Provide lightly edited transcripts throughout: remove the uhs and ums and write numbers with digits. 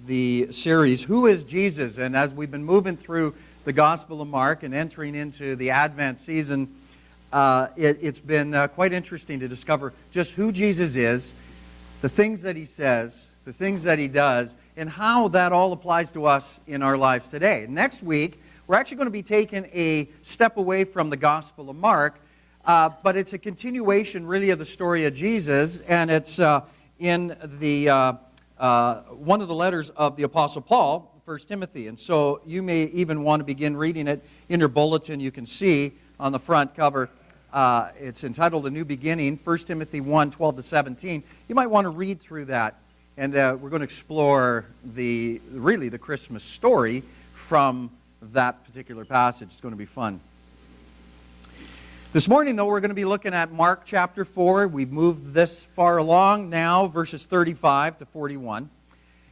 the series, Who is Jesus? And as we've been moving through the Gospel of Mark and entering into the Advent season, it's been quite interesting to discover just who Jesus is, the things that he says, the things that he does, and how that all applies to us in our lives today. Next week, we're actually going to be taking a step away from the Gospel of Mark, but it's a continuation really of the story of Jesus, and it's in the one of the letters of the Apostle Paul, 1 Timothy. And so you may even want to begin reading it in your bulletin. You can see on the front cover, it's entitled A New Beginning, 1 Timothy 1, 12 to 17. You might want to read through that. And we're going to explore the Christmas story from that particular passage. It's going to be fun. This morning, though, we're going to be looking at Mark chapter 4. We've moved this far along now, verses 35 to 41,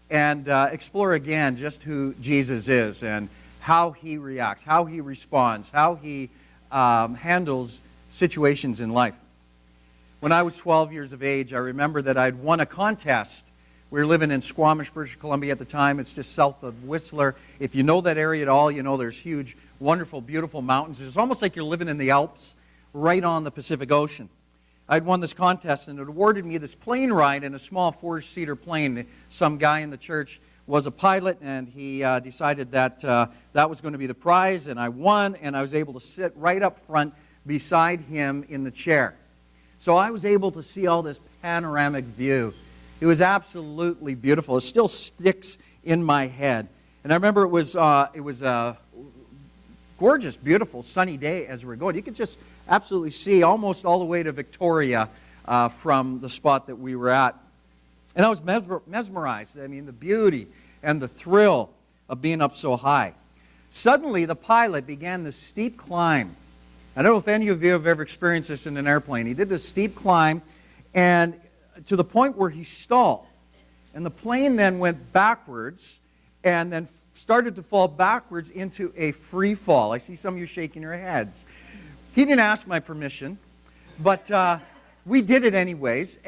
and explore again just who Jesus is and how he reacts, how he responds, how he handles situations in life. When I was 12 years of age, I remember that I'd won a contest. We were living in Squamish, British Columbia at the time. It's just south of Whistler. If you know that area at all, you know there's huge, wonderful, beautiful mountains. It's almost like you're living in the Alps, right on the Pacific Ocean. I'd won this contest, and it awarded me this plane ride in a small four-seater plane. Some guy in the church was a pilot, and he decided that that was going to be the prize, and I won, and I was able to sit right up front beside him in the chair. So I was able to see all this panoramic view. It was absolutely beautiful. It still sticks in my head. And I remember it was a gorgeous, beautiful, sunny day as we were going. You could just absolutely see almost all the way to Victoria from the spot that we were at. And I was mesmerized. I mean, the beauty and the thrill of being up so high. Suddenly, the pilot began this steep climb. I don't know if any of you have ever experienced this in an airplane. He did this steep climb, and to the point where he stalled. And the plane then went backwards and then started to fall backwards into a free fall. I see some of you shaking your heads. He didn't ask my permission, but we did it anyways.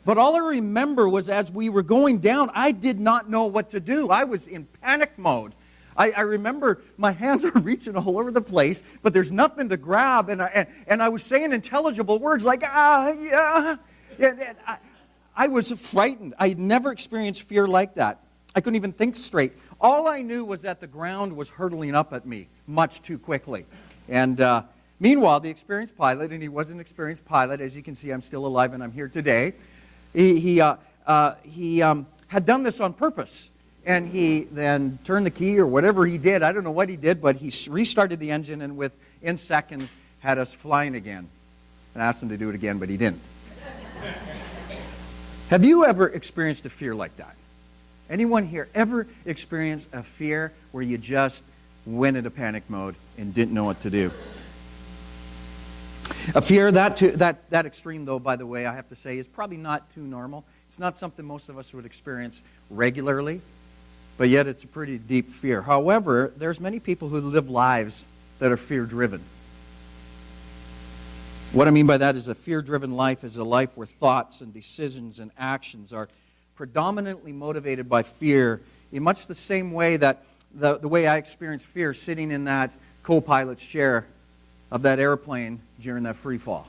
But all I remember was as we were going down, I did not know what to do. I was in panic mode. I remember my hands were reaching all over the place, but there's nothing to grab. And I was saying intelligible words like, yeah. And I was frightened. I had never experienced fear like that. I couldn't even think straight. All I knew was that the ground was hurtling up at me much too quickly. And meanwhile, the experienced pilot, and he was an experienced pilot, as you can see, I'm still alive and I'm here today. He had done this on purpose. And he then turned the key or whatever he did. I don't know what he did, but he restarted the engine and within seconds had us flying again. And I asked him to do it again, but he didn't. Have you ever experienced a fear like that? Anyone here ever experienced a fear where you just went into panic mode and didn't know what to do? A fear that extreme, though, by the way, I have to say, is probably not too normal. It's not something most of us would experience regularly, but yet it's a pretty deep fear. However, there's many people who live lives that are fear-driven. What I mean by that is a fear-driven life is a life where thoughts and decisions and actions are predominantly motivated by fear in much the same way that the way I experienced fear sitting in that co-pilot's chair of that airplane during that free fall.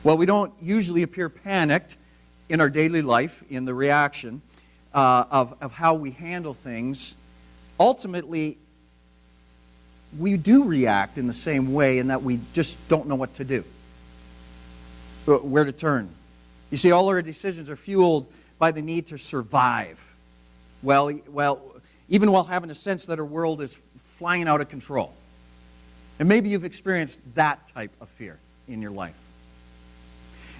Well, we don't usually appear panicked in our daily life in the reaction of how we handle things. Ultimately, we do react in the same way in that we just don't know what to do, where to turn. You see, all our decisions are fueled by the need to survive. Well, even while having a sense that our world is flying out of control. And maybe you've experienced that type of fear in your life.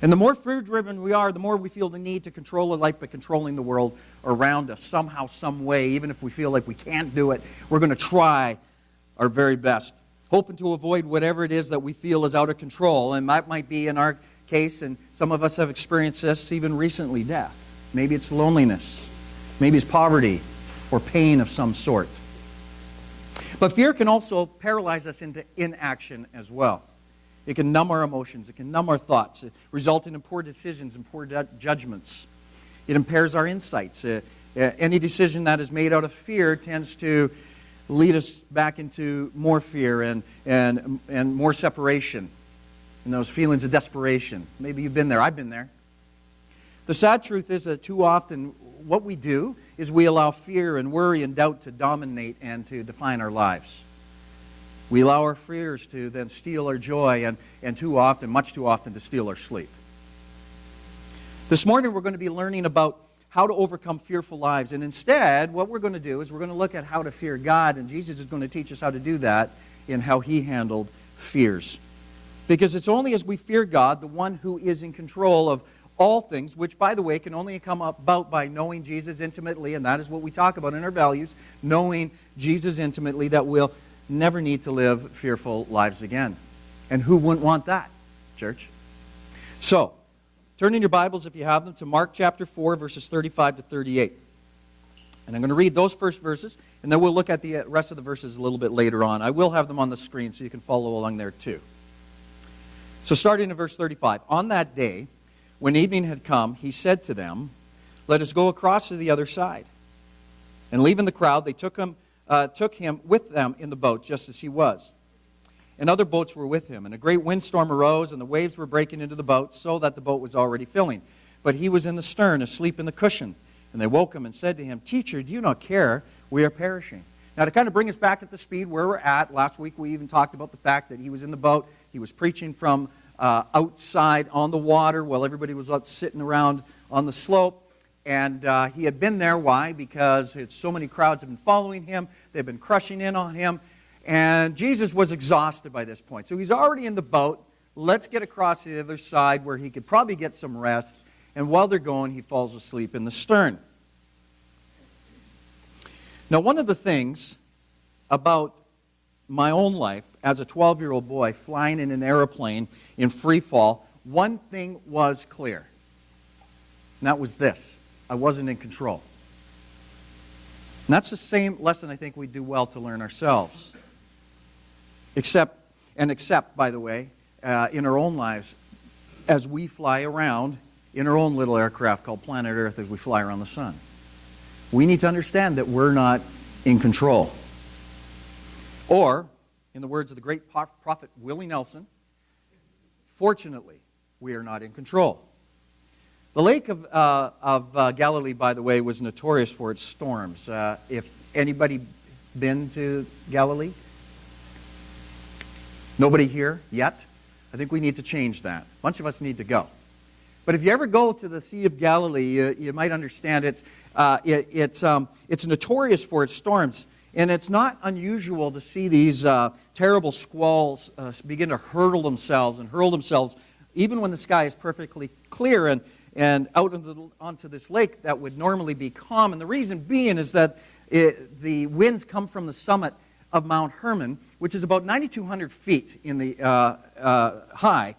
And the more fear-driven we are, the more we feel the need to control our life by controlling the world around us somehow, some way. Even if we feel like we can't do it, we're going to try our very best, hoping to avoid whatever it is that we feel is out of control. And that might be, in our case, and some of us have experienced this even recently, death. Maybe it's loneliness. Maybe it's poverty or pain of some sort. But fear can also paralyze us into inaction as well. It can numb our emotions. It can numb our thoughts, resulting in poor decisions and poor judgments. It impairs our insights. Any decision that is made out of fear tends to lead us back into more fear and more separation and those feelings of desperation. Maybe you've been there. I've been there. The sad truth is that too often what we do is we allow fear and worry and doubt to dominate and to define our lives. We allow our fears to then steal our joy and too often, much too often, to steal our sleep. This morning we're going to be learning about how to overcome fearful lives. And instead, what we're going to do is we're going to look at how to fear God. And Jesus is going to teach us how to do that in how He handled fears. Because it's only as we fear God, the one who is in control of all things, which, by the way, can only come about by knowing Jesus intimately. And that is what we talk about in our values, knowing Jesus intimately, that we'll never need to live fearful lives again. And who wouldn't want that, church? So, turn in your Bibles, if you have them, to Mark chapter 4, verses 35 to 38. And I'm going to read those first verses, and then we'll look at the rest of the verses a little bit later on. I will have them on the screen so you can follow along there too. So starting in verse 35. On that day, when evening had come, he said to them, "Let us go across to the other side." And leaving the crowd, they took him with them in the boat, just as he was. And other boats were with him. And a great windstorm arose, and the waves were breaking into the boat, so that the boat was already filling. But he was in the stern, asleep in the cushion. And they woke him and said to him, "Teacher, do you not care? We are perishing." Now, to kind of bring us back at the speed where we're at, last week we even talked about the fact that he was in the boat. He was preaching from outside on the water while everybody was out sitting around on the slope. And he had been there. Why? Because so many crowds have been following him. They've been crushing in on him. And Jesus was exhausted by this point. So he's already in the boat. Let's get across to the other side where he could probably get some rest. And while they're going, he falls asleep in the stern. Now, one of the things about my own life as a 12-year-old boy flying in an airplane in free fall, one thing was clear. And that was this: I wasn't in control. And that's the same lesson I think we do well to learn ourselves. Except, by the way, in our own lives, as we fly around in our own little aircraft called planet Earth, as we fly around the sun. We need to understand that we're not in control. Or, in the words of the great prophet Willie Nelson, fortunately, we are not in control. The lake of Galilee, by the way, was notorious for its storms. If anybody been to Galilee? Nobody here yet? I think we need to change that. A bunch of us need to go. But if you ever go to the Sea of Galilee, you might understand it's notorious for its storms. And it's not unusual to see these terrible squalls begin to hurl themselves even when the sky is perfectly clear and out onto this lake that would normally be calm. And the reason being is that the winds come from the summit of Mount Hermon, which is about 9,200 feet in the high.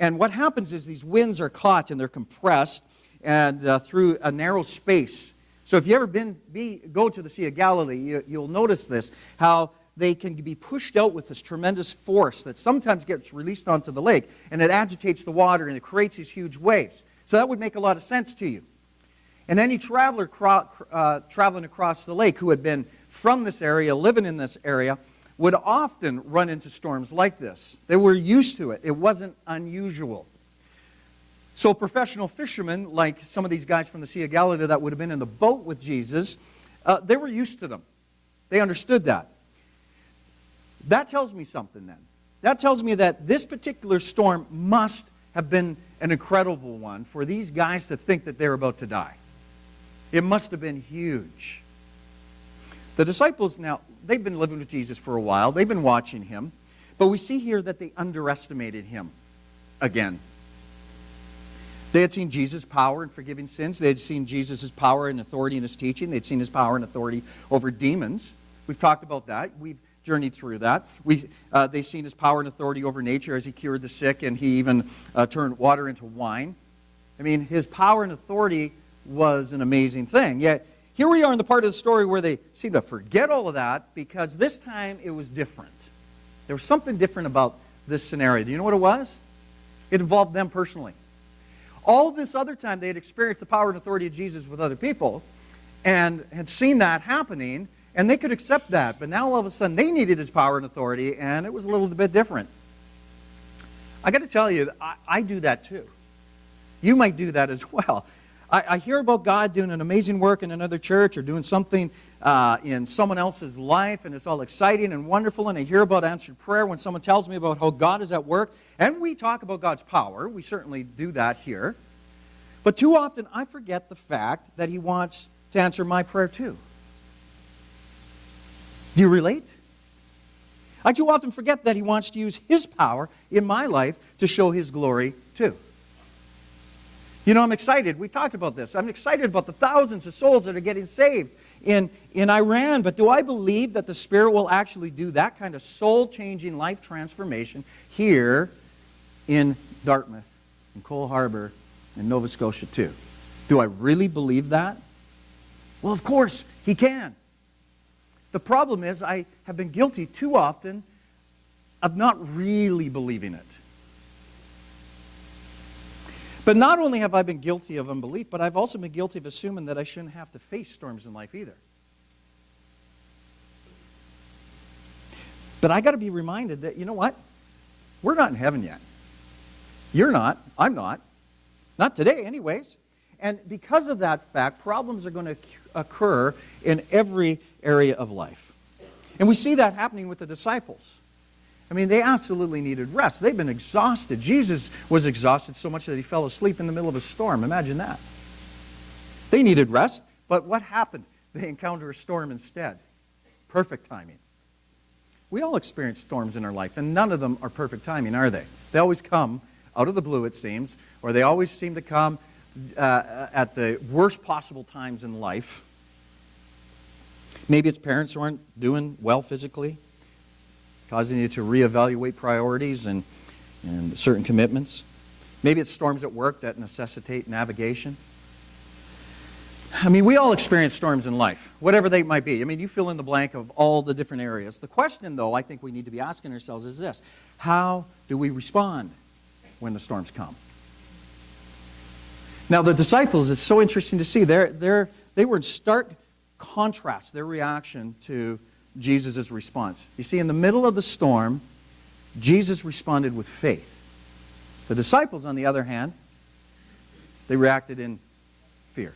And what happens is these winds are caught and they're compressed and through a narrow space. So if you ever go to the Sea of Galilee, you'll notice this, how they can be pushed out with this tremendous force that sometimes gets released onto the lake, and it agitates the water and it creates these huge waves. So that would make a lot of sense to you. And any traveler traveling across the lake who had been from this area, living in this area, would often run into storms like this. They were used to it. It wasn't unusual. So professional fishermen, like some of these guys from the Sea of Galilee that would have been in the boat with Jesus, they were used to them. They understood that. That tells me something then. That tells me that this particular storm must have been an incredible one for these guys to think that they're about to die. It must have been huge. The disciples now, they've been living with Jesus for a while. They've been watching him. But we see here that they underestimated him again. They had seen Jesus' power in forgiving sins. They had seen Jesus' power and authority in his teaching. They'd seen his power and authority over demons. We've talked about that. We've journeyed through that. They've seen his power and authority over nature as he cured the sick, and he even turned water into wine. I mean, his power and authority was an amazing thing. Yet, here we are in the part of the story where they seem to forget all of that because this time it was different. There was something different about this scenario. Do you know what it was? It involved them personally. All this other time they had experienced the power and authority of Jesus with other people, and had seen that happening, and they could accept that. But now all of a sudden they needed his power and authority, and it was a little bit different. I got to tell you, I do that too. You might do that as well. I hear about God doing an amazing work in another church or doing something in someone else's life, and it's all exciting and wonderful, and I hear about answered prayer when someone tells me about how God is at work, and we talk about God's power. We certainly do that here. But too often I forget the fact that he wants to answer my prayer too. Do you relate? I too often forget that he wants to use his power in my life to show his glory too. You know, I'm excited. We talked about this. I'm excited about the thousands of souls that are getting saved in Iran. But do I believe that the Spirit will actually do that kind of soul-changing life transformation here in Dartmouth, in Cole Harbour, in Nova Scotia too? Do I really believe that? Well, of course, he can. The problem is I have been guilty too often of not really believing it. But not only have I been guilty of unbelief, but I've also been guilty of assuming that I shouldn't have to face storms in life either. But I got to be reminded that, you know what? We're not in heaven yet. You're not. I'm not. Not today, anyways. And because of that fact, problems are going to occur in every area of life. And we see that happening with the disciples. I mean, they absolutely needed rest. They've been exhausted. Jesus was exhausted so much that he fell asleep in the middle of a storm. Imagine that. They needed rest, but what happened? They encountered a storm instead. Perfect timing. We all experience storms in our life, and none of them are perfect timing, are they? They always come out of the blue, it seems, or they always seem to come at the worst possible times in life. Maybe it's parents who aren't doing well physically, causing you to reevaluate priorities and certain commitments. Maybe it's storms at work that necessitate navigation. I mean, we all experience storms in life, whatever they might be. I mean, you fill in the blank of all the different areas. The question, though, I think we need to be asking ourselves is this: how do we respond when the storms come? Now, the disciples, it's so interesting to see. They were in stark contrast, their reaction to Jesus' response. You see, in the middle of the storm, Jesus responded with faith. The disciples, on the other hand, they reacted in fear.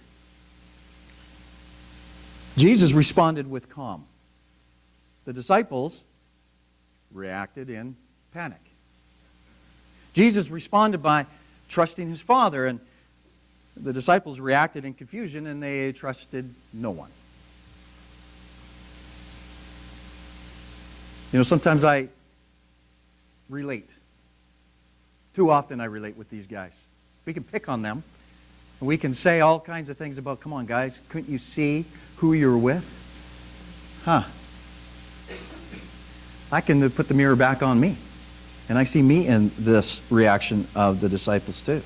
Jesus responded with calm. The disciples reacted in panic. Jesus responded by trusting his Father, and the disciples reacted in confusion, and they trusted no one. You know, sometimes I relate. Too often I relate with these guys. We can pick on them. And we can say all kinds of things about, come on guys, couldn't you see who you're with? Huh. I can put the mirror back on me. And I see me in this reaction of the disciples too.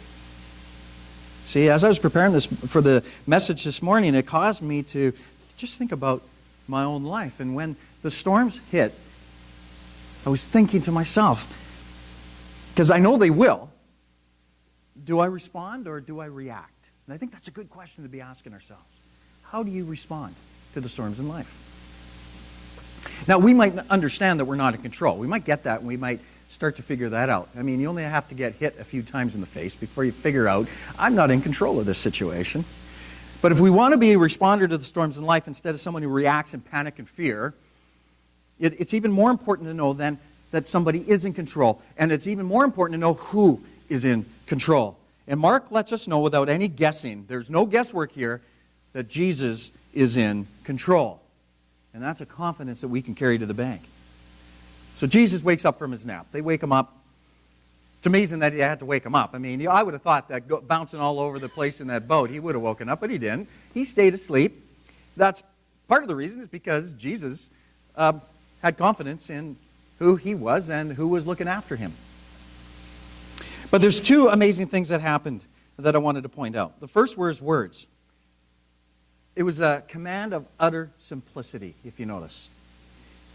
See, as I was preparing this for the message this morning, it caused me to just think about my own life. And when the storms hit, I was thinking to myself, because I know they will, do I respond or do I react? And I think that's a good question to be asking ourselves. How do you respond to the storms in life? Now, we might understand that we're not in control. We might get that, and we might start to figure that out. I mean, you only have to get hit a few times in the face before you figure out, I'm not in control of this situation. But if we want to be a responder to the storms in life instead of someone who reacts in panic and fear, it's even more important to know then that somebody is in control. And it's even more important to know who is in control. And Mark lets us know without any guessing, there's no guesswork here, that Jesus is in control. And that's a confidence that we can carry to the bank. So Jesus wakes up from his nap. They wake him up. It's amazing that he had to wake him up. I mean, I would have thought that bouncing all over the place in that boat, he would have woken up, but he didn't. He stayed asleep. That's part of the reason is because Jesus had confidence in who he was and who was looking after him. But there's two amazing things that happened that I wanted to point out. The first were his words. It was a command of utter simplicity, if you notice.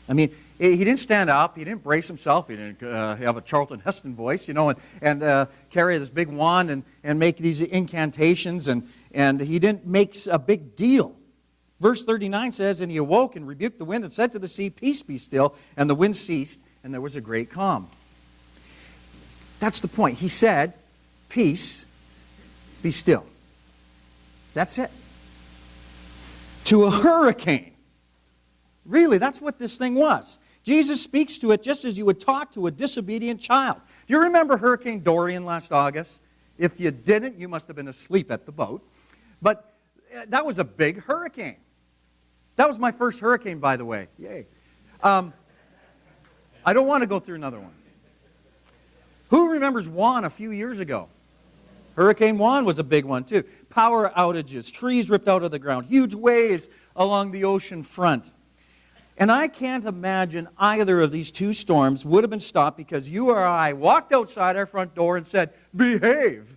I mean, he didn't stand up, he didn't brace himself, he didn't have a Charlton Heston voice, and carry this big wand and make these incantations, and he didn't make a big deal Verse 39 says, and he awoke and rebuked the wind and said to the sea, peace, be still. And the wind ceased, and there was a great calm. That's the point. He said, peace, be still. That's it. To a hurricane. Really, that's what this thing was. Jesus speaks to it just as you would talk to a disobedient child. Do you remember Hurricane Dorian last August? If you didn't, you must have been asleep at the boat. But that was a big hurricane. That was my first hurricane, by the way. Yay. I don't want to go through another one. Who remembers Juan a few years ago? Hurricane Juan was a big one, too. Power outages, trees ripped out of the ground, huge waves along the ocean front. And I can't imagine either of these two storms would have been stopped because you or I walked outside our front door and said, behave.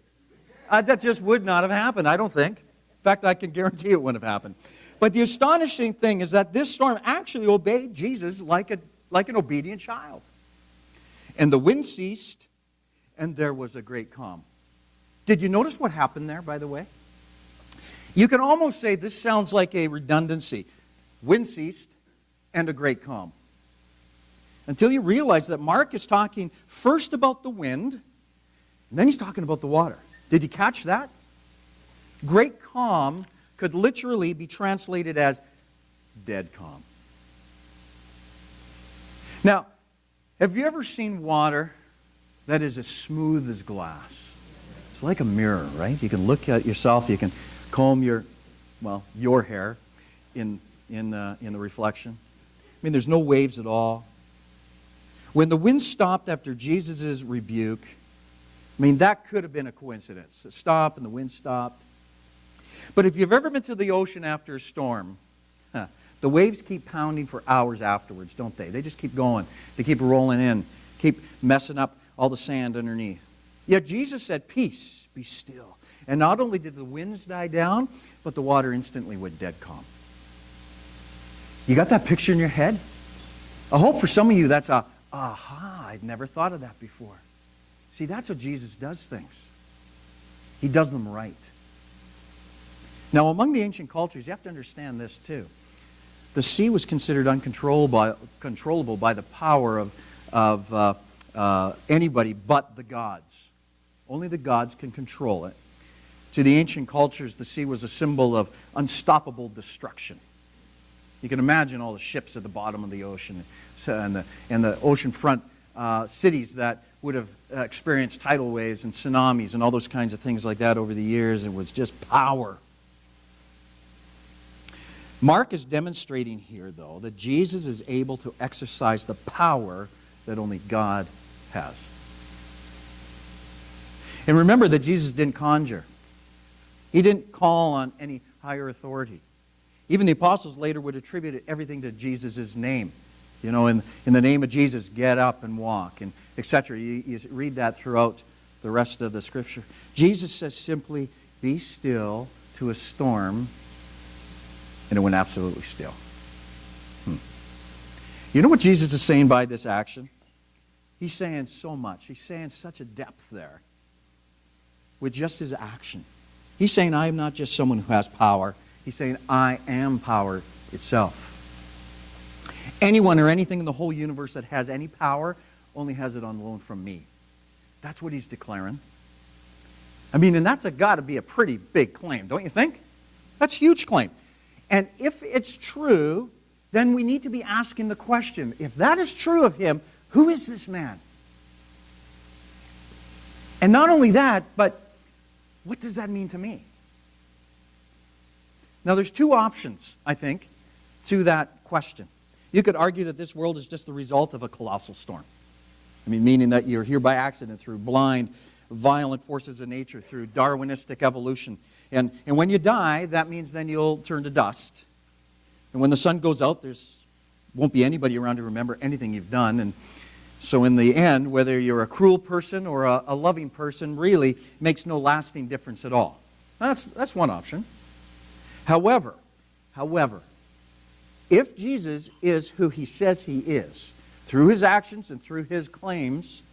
That just would not have happened, I don't think. In fact, I can guarantee it wouldn't have happened. But the astonishing thing is that this storm actually obeyed Jesus like an obedient child. And the wind ceased, and there was a great calm. Did you notice what happened there, by the way? You can almost say this sounds like a redundancy. Wind ceased, and a great calm. Until you realize that Mark is talking first about the wind, and then he's talking about the water. Did you catch that? Great calm could literally be translated as dead calm. Now, have you ever seen water that is as smooth as glass? It's like a mirror, right? You can look at yourself, you can comb your hair in the reflection. I mean, there's no waves at all. When the wind stopped after Jesus' rebuke, I mean, that could have been a coincidence. It stopped and the wind stopped. But if you've ever been to the ocean after a storm, the waves keep pounding for hours afterwards, don't they? They just keep going. They keep rolling in, keep messing up all the sand underneath. Yet Jesus said, peace, be still. And not only did the winds die down, but the water instantly went dead calm. You got that picture in your head? I hope for some of you that's aha, I'd never thought of that before. See, that's how Jesus does things. He does them right. Now, among the ancient cultures, you have to understand this too. The sea was considered uncontrollable by the power of anybody but the gods. Only the gods can control it. To the ancient cultures, the sea was a symbol of unstoppable destruction. You can imagine all the ships at the bottom of the ocean and the oceanfront cities that would have experienced tidal waves and tsunamis and all those kinds of things like that over the years. It was just power. Mark is demonstrating here, though, that Jesus is able to exercise the power that only God has. And remember that Jesus didn't conjure. He didn't call on any higher authority. Even the apostles later would attribute everything to Jesus' name. You know, in the name of Jesus, get up and walk, and etc. You read that throughout the rest of the Scripture. Jesus says simply, be still to a storm, and it went absolutely still. You know what Jesus is saying by this action? He's saying so much. He's saying such a depth there with just his action. He's saying, I am not just someone who has power. He's saying, I am power itself. Anyone or anything in the whole universe that has any power only has it on loan from me. That's what he's declaring. I mean, and that's got to be a pretty big claim, don't you think? That's a huge claim. And if it's true, then we need to be asking the question, if that is true of him, who is this man? And not only that, but what does that mean to me? Now, there's two options, I think, to that question. You could argue that this world is just the result of a colossal storm. I mean, meaning that you're here by accident through blind, violent forces of nature, through Darwinistic evolution. And when you die, that means then you'll turn to dust. And when the sun goes out, won't be anybody around to remember anything you've done. And so in the end, whether you're a cruel person or a loving person really makes no lasting difference at all. That's one option. However, if Jesus is who he says he is, through his actions and through his claims,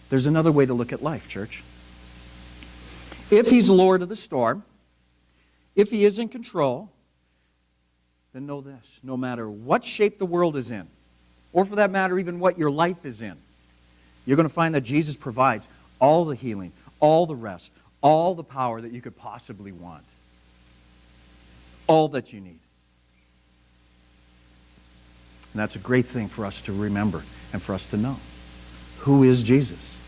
there's another way to look at life, church. If he's Lord of the storm, if he is in control, then know this. No matter what shape the world is in, or for that matter, even what your life is in, you're going to find that Jesus provides all the healing, all the rest, all the power that you could possibly want. All that you need. And that's a great thing for us to remember and for us to know. Who is Jesus?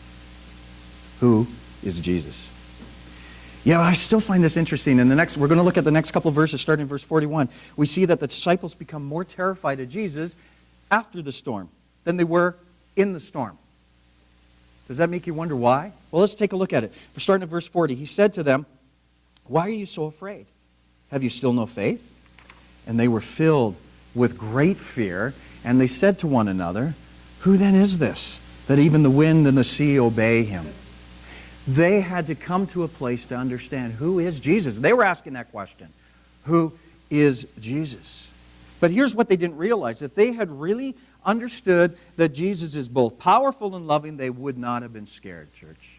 Who is Jesus? Yeah, I still find this interesting. We're going to look at the next couple of verses, starting in verse 41. We see that the disciples become more terrified of Jesus after the storm than they were in the storm. Does that make you wonder why? Well, let's take a look at it. We're starting at verse 40. He said to them, "Why are you so afraid? Have you still no faith?" And they were filled with great fear, and they said to one another, "Who then is this, that even the wind and the sea obey him?" They had to come to a place to understand who is Jesus. They were asking that question. Who is Jesus? But here's what they didn't realize. If they had really understood that Jesus is both powerful and loving, they would not have been scared, church.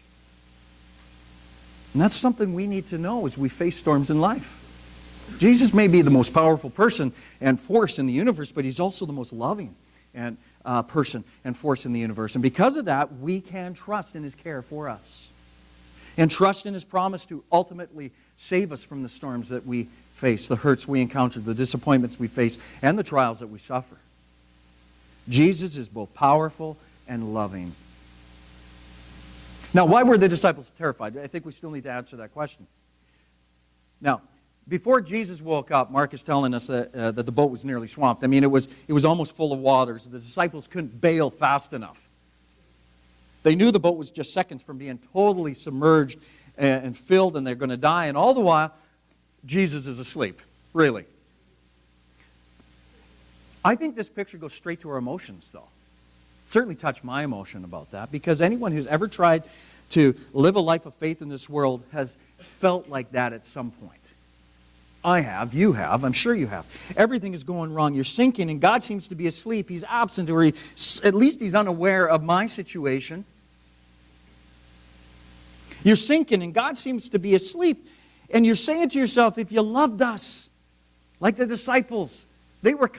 And that's something we need to know as we face storms in life. Jesus may be the most powerful person and force in the universe, but He's also the most loving and person and force in the universe. And because of that, we can trust in His care for us. And trust in His promise to ultimately save us from the storms that we face, the hurts we encounter, the disappointments we face, and the trials that we suffer. Jesus is both powerful and loving. Now, why were the disciples terrified? I think we still need to answer that question. Now, before Jesus woke up, Mark is telling us that the boat was nearly swamped. I mean, it was almost full of water, so the disciples couldn't bail fast enough. They knew the boat was just seconds from being totally submerged and filled, and they're going to die. And all the while, Jesus is asleep. Really. I think this picture goes straight to our emotions, though. It certainly touched my emotion about that, because anyone who's ever tried to live a life of faith in this world has felt like that at some point. I have, you have, I'm sure you have. Everything is going wrong. You're sinking, and God seems to be asleep. He's absent, or at least He's unaware of my situation. You're sinking, and God seems to be asleep. And you're saying to yourself, if you loved us, like the disciples, they were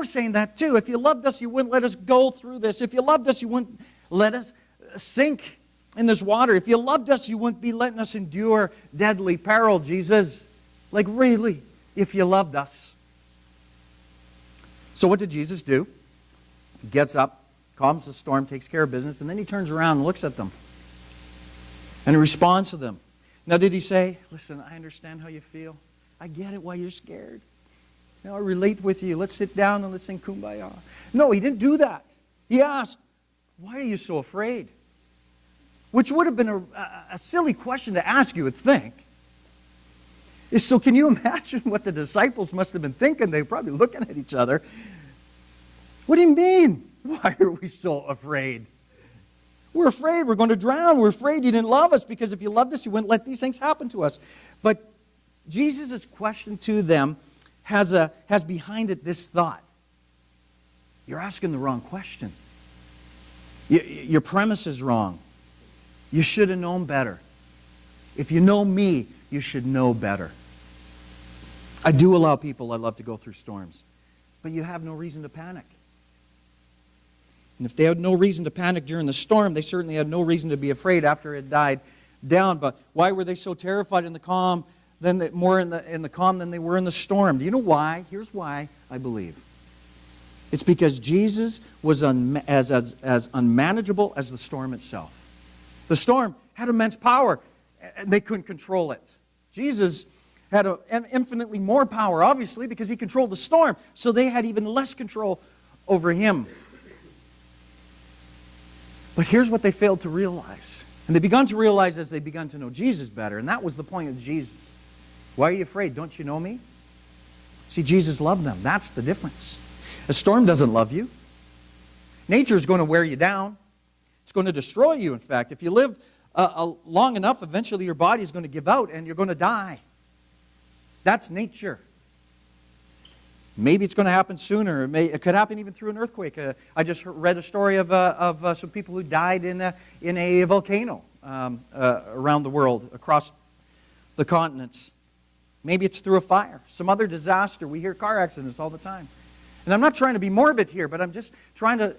saying that too. If you loved us, you wouldn't let us go through this. If you loved us, you wouldn't let us sink in this water. If you loved us, you wouldn't be letting us endure deadly peril, Jesus. Like, really, if you loved us. So what did Jesus do? He gets up, calms the storm, takes care of business, and then He turns around and looks at them. And He responds to them. Now, did He say, "Listen, I understand how you feel. I get it why you're scared. Now, I relate with you. Let's sit down and let's sing Kumbaya." No, He didn't do that. He asked, "Why are you so afraid?" Which would have been a silly question to ask, you would think. So can you imagine what the disciples must have been thinking? They were probably looking at each other. What do you mean? Why are we so afraid? We're afraid we're going to drown. We're afraid You didn't love us, because if You loved us, You wouldn't let these things happen to us. But Jesus' question to them has behind it this thought. You're asking the wrong question. Your premise is wrong. You should have known better. If you know me, you should know better. I do allow people I love to go through storms, but you have no reason to panic. And if they had no reason to panic during the storm, they certainly had no reason to be afraid after it died down. But why were they so terrified in the calm, more in the calm than they were in the storm? Do you know why? Here's why I believe. It's because Jesus was as unmanageable as the storm itself. The storm had immense power, and they couldn't control it. Jesus had infinitely more power, obviously, because He controlled the storm. So they had even less control over Him. But here's what they failed to realize. And they began to realize as they began to know Jesus better. And that was the point of Jesus. Why are you afraid? Don't you know me? See, Jesus loved them. That's the difference. A storm doesn't love you. Nature is going to wear you down. It's going to destroy you, in fact. If you live long enough, eventually your body is going to give out and you're going to die. That's nature. Maybe it's going to happen sooner. It could happen even through an earthquake. I just read a story of some people who died in a volcano around the world, across the continents. Maybe it's through a fire, some other disaster. We hear car accidents all the time. And I'm not trying to be morbid here, but I'm just trying to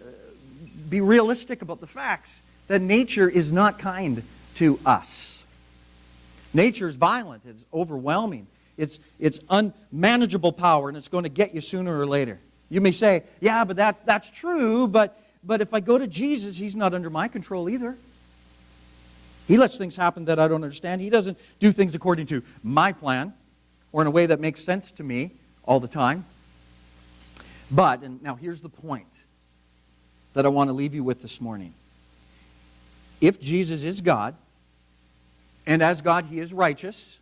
be realistic about the facts that nature is not kind to us. Nature is violent. It's overwhelming. It's unmanageable power, and it's going to get you sooner or later. You may say, yeah, but that's true, but if I go to Jesus, He's not under my control either. He lets things happen that I don't understand. He doesn't do things according to my plan or in a way that makes sense to me all the time. But, and now here's the point that I want to leave you with this morning. If Jesus is God, and as God He is righteous,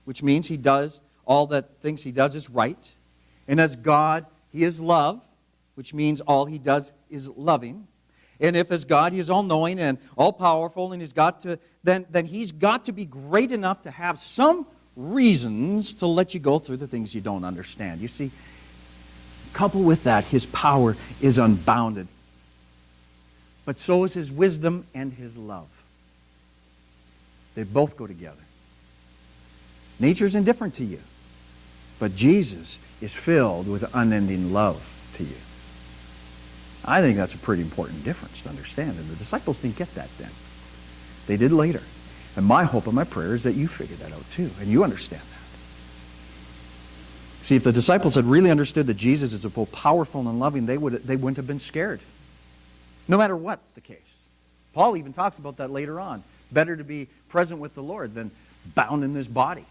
which means He does all that things He does is right, and as God He is love, which means all He does is loving, and if as God He is all-knowing and all-powerful, and He's got to, then He's got to be great enough to have some reasons to let you go through the things you don't understand. You see, coupled with that, His power is unbounded. But so is His wisdom and His love. They both go together. Nature's indifferent to you, but Jesus is filled with unending love to you. I think that's a pretty important difference to understand, and the disciples didn't get that then. They did later. And my hope and my prayer is that you figure that out too, and you understand that. See, if the disciples had really understood that Jesus is both powerful and loving, they wouldn't have been scared, no matter what the case. Paul even talks about that later on. Better to be present with the Lord than bound in this body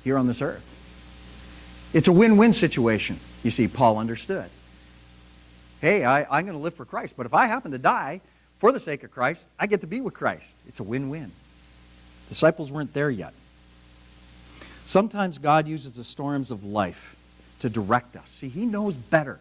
here on this earth. It's a win-win situation. You see, Paul understood. Hey, I'm going to live for Christ, but if I happen to die for the sake of Christ, I get to be with Christ. It's a win-win. Disciples weren't there yet. Sometimes God uses the storms of life to direct us. See, He knows better.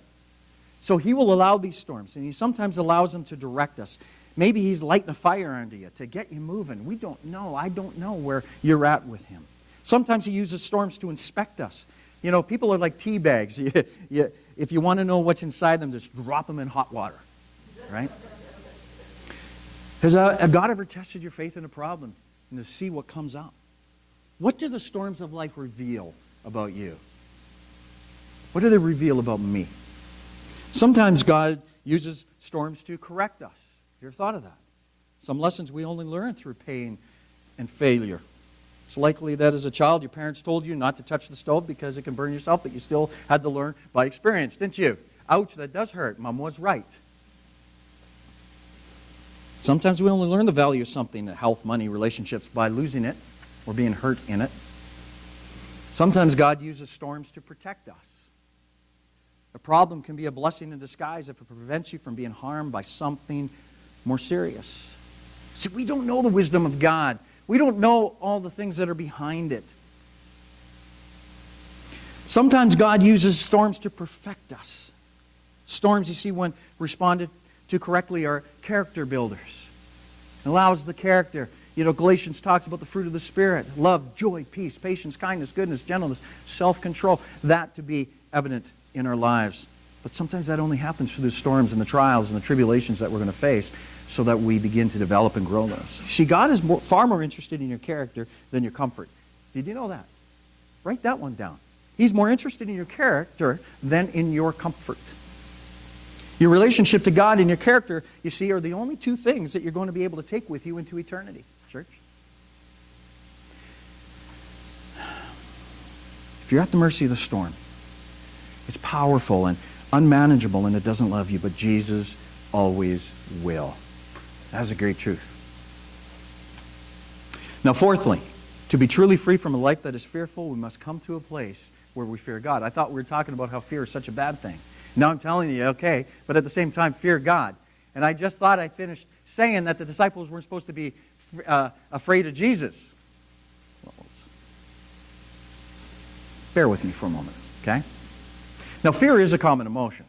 So He will allow these storms, and He sometimes allows them to direct us. Maybe He's lighting a fire under you to get you moving. We don't know. I don't know where you're at with Him. Sometimes He uses storms to inspect us. You know, people are like tea bags. If you want to know what's inside them, just drop them in hot water, right? Has God ever tested your faith in a problem and to see what comes up? What do the storms of life reveal about you? What do they reveal about me? Sometimes God uses storms to correct us. You ever thought of that? Some lessons we only learn through pain and failure. It's likely that as a child your parents told you not to touch the stove because it can burn yourself, but you still had to learn by experience, didn't you? Ouch, that does hurt. Mom was right. Sometimes we only learn the value of something, health, money, relationships, by losing it or being hurt in it. Sometimes God uses storms to protect us. A problem can be a blessing in disguise if it prevents you from being harmed by something more serious. See, we don't know the wisdom of God. We don't know all the things that are behind it. Sometimes God uses storms to perfect us. Storms, you see, when responded to correctly, are character builders. It allows the character. You know, Galatians talks about the fruit of the Spirit. Love, joy, peace, patience, kindness, goodness, gentleness, self-control. That to be evident in our lives. But sometimes that only happens through the storms and the trials and the tribulations that we're going to face so that we begin to develop and grow those. See, God is far more interested in your character than your comfort. Did you know that? Write that one down. He's more interested in your character than in your comfort. Your relationship to God and your character, you see, are the only two things that you're going to be able to take with you into eternity, church. If you're at the mercy of the storm, it's powerful and unmanageable and it doesn't love you, but Jesus always will. That's a great truth. Now, fourthly, to be truly free from a life that is fearful, we must come to a place where we fear God. I thought we were talking about how fear is such a bad thing. Now I'm telling you, okay, but at the same time, fear God. And I just thought I finished saying that the disciples weren't supposed to be afraid of Jesus. Well, bear with me for a moment, okay? Now, fear is a common emotion.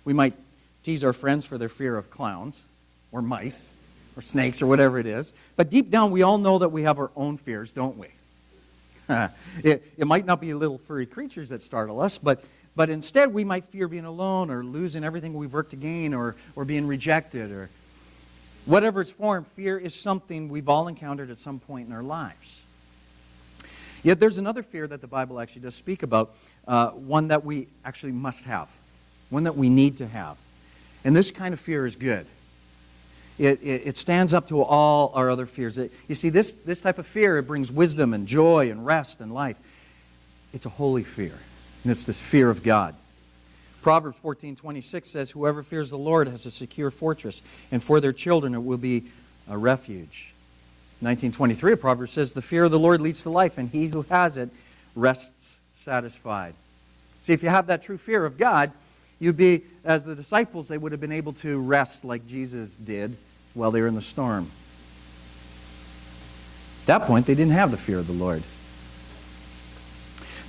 We might tease our friends for their fear of clowns or mice or snakes or whatever it is. But deep down, we all know that we have our own fears, don't we? It might not be little furry creatures that startle us, but instead we might fear being alone or losing everything we've worked to gain or being rejected or whatever its form. Fear is something we've all encountered at some point in our lives. Yet there's another fear that the Bible actually does speak about, one that we actually must have, one that we need to have. And this kind of fear is good. It stands up to all our other fears. You see, this type of fear, it brings wisdom and joy and rest and life. It's a holy fear, and it's this fear of God. Proverbs 14:26 says, "Whoever fears the Lord has a secure fortress, and for their children it will be a refuge." 19:23 of Proverbs says, "The fear of the Lord leads to life, and he who has it rests satisfied." See, if you have that true fear of God, you'd be, as the disciples, they would have been able to rest like Jesus did while they were in the storm. At that point, they didn't have the fear of the Lord.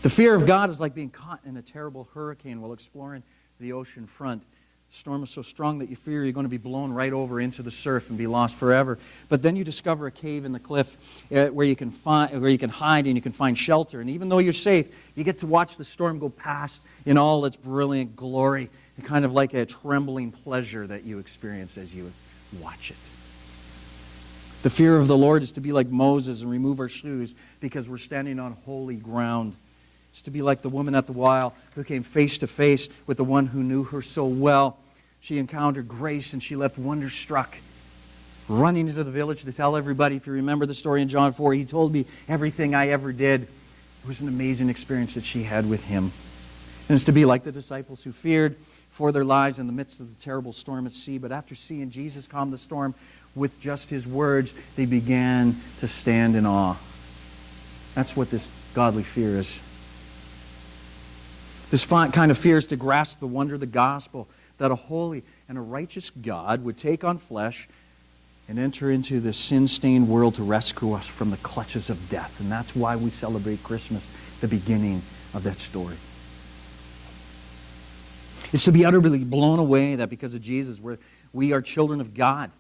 The fear of God is like being caught in a terrible hurricane while exploring the ocean front. The storm is so strong that you fear you're going to be blown right over into the surf and be lost forever. But then you discover a cave in the cliff where you can hide and you can find shelter. And even though you're safe, you get to watch the storm go past in all its brilliant glory, and kind of like a trembling pleasure that you experience as you watch it. The fear of the Lord is to be like Moses and remove our shoes because we're standing on holy ground. It's to be like the woman at the well who came face to face with the one who knew her so well. She encountered grace and she left wonderstruck, running into the village to tell everybody. If you remember the story in John 4, he told me everything I ever did. It was an amazing experience that she had with him. And it's to be like the disciples who feared for their lives in the midst of the terrible storm at sea. But after seeing Jesus calm the storm with just his words, they began to stand in awe. That's what this godly fear is. This kind of fear is to grasp the wonder of the gospel, that a holy and a righteous God would take on flesh and enter into this sin-stained world to rescue us from the clutches of death. And that's why we celebrate Christmas, the beginning of that story. It's to be utterly blown away that because of Jesus, we are children of God.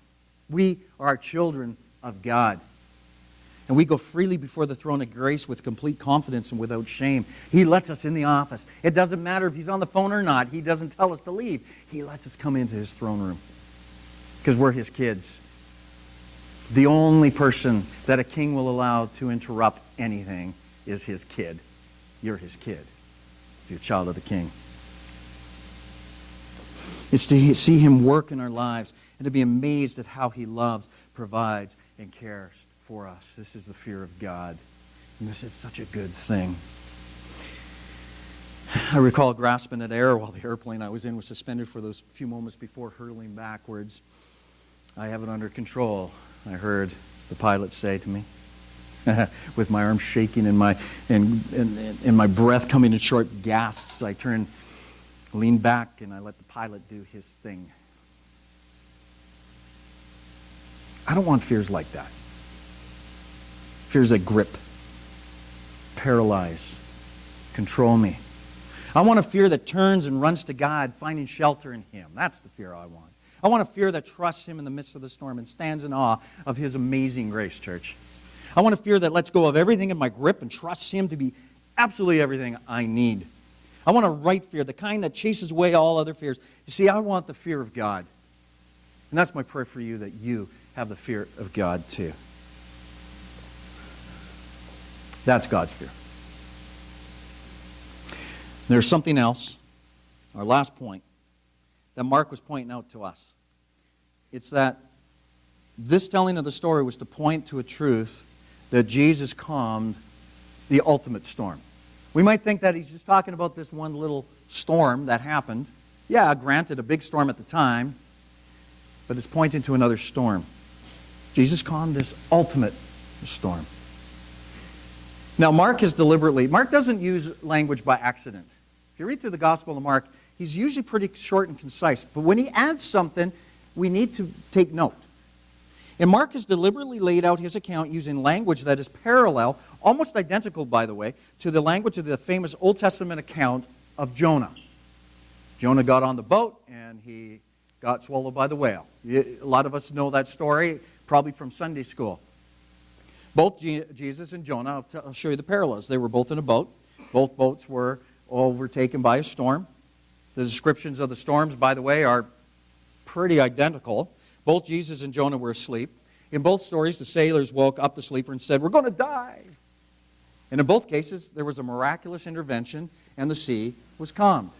We are children of God. And we go freely before the throne of grace with complete confidence and without shame. He lets us in the office. It doesn't matter if he's on the phone or not. He doesn't tell us to leave. He lets us come into his throne room because we're his kids. The only person that a king will allow to interrupt anything is his kid. You're his kid. You're a child of the king. It's to see him work in our lives and to be amazed at how he loves, provides, and cares for us. This is the fear of God. And this is such a good thing. I recall grasping at air while the airplane I was in was suspended for those few moments before hurtling backwards. "I have it under control," I heard the pilot say to me, with my arms shaking and my breath coming in short gasps. I leaned back, and I let the pilot do his thing. I don't want fears like that. Fears that grip, paralyze, control me. I want a fear that turns and runs to God, finding shelter in him. That's the fear I want. I want a fear that trusts him in the midst of the storm and stands in awe of his amazing grace, church. I want a fear that lets go of everything in my grip and trusts him to be absolutely everything I need. I want a right fear, the kind that chases away all other fears. You see, I want the fear of God. And that's my prayer for you, that you have the fear of God too. That's God's fear. There's something else, our last point, that Mark was pointing out to us. It's that this telling of the story was to point to a truth that Jesus calmed the ultimate storm. We might think that he's just talking about this one little storm that happened. Yeah, granted, a big storm at the time, but it's pointing to another storm. Jesus calmed this ultimate storm. Now, Mark doesn't use language by accident. If you read through the Gospel of Mark, he's usually pretty short and concise. But when he adds something, we need to take note. And Mark has deliberately laid out his account using language that is parallel, almost identical, by the way, to the language of the famous Old Testament account of Jonah. Jonah got on the boat, and he got swallowed by the whale. A lot of us know that story, probably from Sunday school. Both Jesus and Jonah, I'll show you the parallels. They were both in a boat. Both boats were overtaken by a storm. The descriptions of the storms, by the way, are pretty identical. Both Jesus and Jonah were asleep. In both stories, the sailors woke up the sleeper and said, "We're going to die." And in both cases, there was a miraculous intervention and the sea was calmed.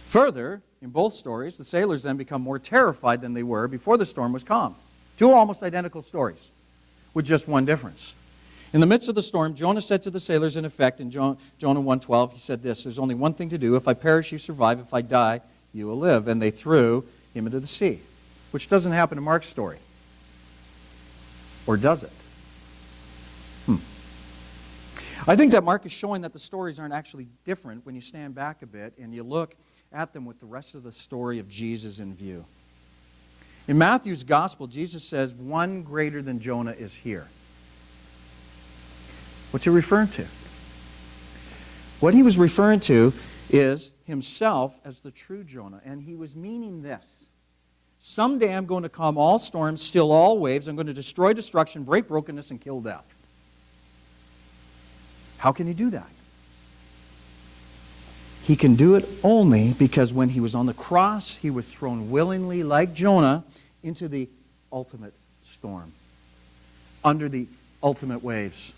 Further, in both stories, the sailors then become more terrified than they were before the storm was calm. Two almost identical stories, with just one difference. In the midst of the storm, Jonah said to the sailors, in effect, in Jonah 1:12, he said this, "There's only one thing to do. If I perish, you survive. If I die, you will live." And they threw him into the sea, which doesn't happen in Mark's story. Or does it? I think that Mark is showing that the stories aren't actually different when you stand back a bit and you look at them with the rest of the story of Jesus in view. In Matthew's gospel, Jesus says, "One greater than Jonah is here." What's he referring to? What he was referring to is himself as the true Jonah. And he was meaning this: someday I'm going to calm all storms, still all waves. I'm going to destroy destruction, break brokenness, and kill death. How can he do that? He can do it only because when he was on the cross, he was thrown willingly, like Jonah, into the ultimate storm, under the ultimate waves,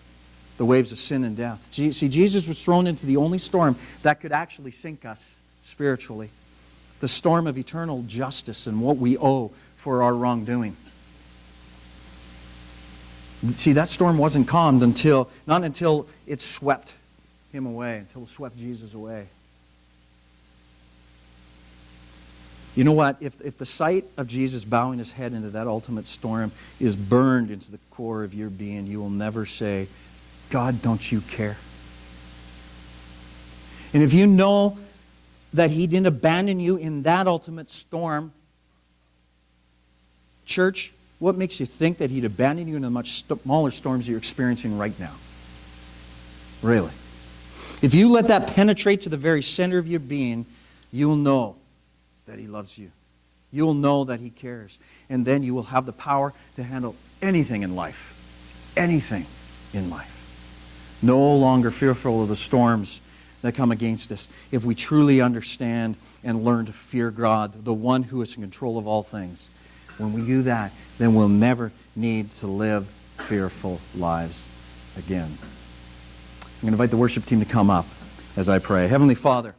the waves of sin and death. See, Jesus was thrown into the only storm that could actually sink us spiritually, the storm of eternal justice and what we owe for our wrongdoing. See, that storm wasn't calmed not until it swept him away, until it swept Jesus away. You know what? If the sight of Jesus bowing his head into that ultimate storm is burned into the core of your being, you will never say, "God, don't you care?" And if you know that he didn't abandon you in that ultimate storm, church, what makes you think that he'd abandon you in the much smaller storms you're experiencing right now? Really. If you let that penetrate to the very center of your being, you'll know that he loves you. You'll know that he cares. And then you will have the power to handle anything in life. Anything in life. No longer fearful of the storms that come against us. If we truly understand and learn to fear God, the one who is in control of all things. When we do that, then we'll never need to live fearful lives again. I'm going to invite the worship team to come up as I pray. Heavenly Father,